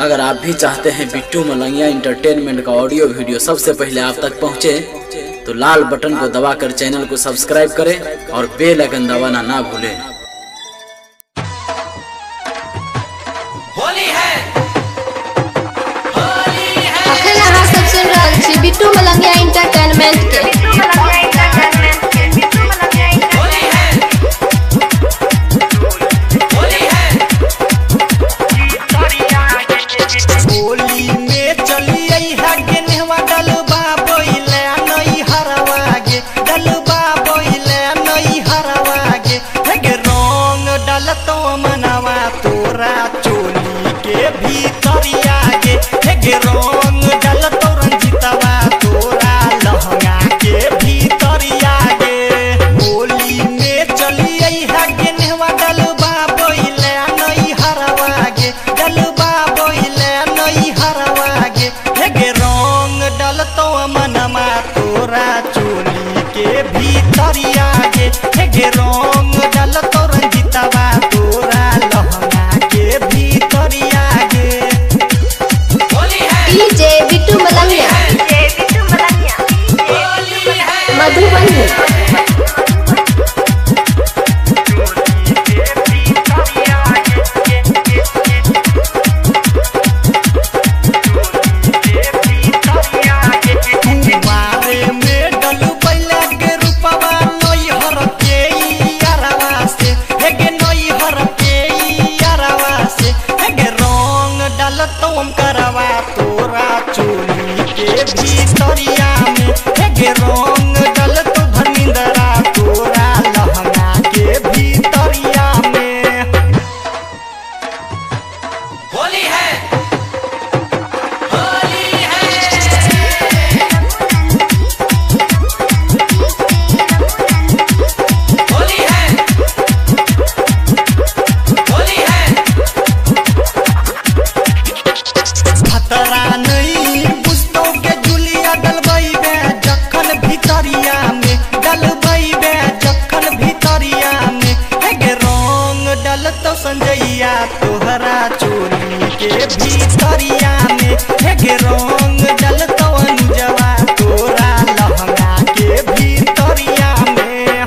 अगर आप भी चाहते हैं बिट्टू मलंगिया इंटरटेनमेंट का ऑडियो वीडियो सबसे पहले आप तक पहुंचे, तो लाल बटन को दबाकर चैनल को सब्सक्राइब करें और बेल आइकन दबाना ना भूलें। होली है, होली है। अखन अहाँ सब सुन रहल छी बिट्टू मलंगिया इंटरटेनमेंट के। संजैया तोहरा चोली के भीतरिया में हे रंग डलतो अनुजवा तोरा लहंगा के भीतरिया में।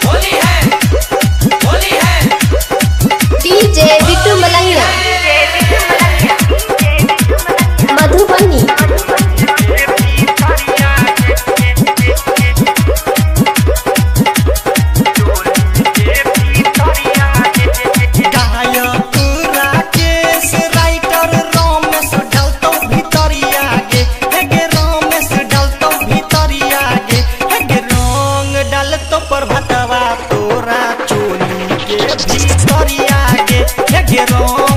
होली है, होली है। डीजे बिट्टू मलंगिया मधुबनी। प्रभातवा तोरा चोली के भीतरिया गे हे रंग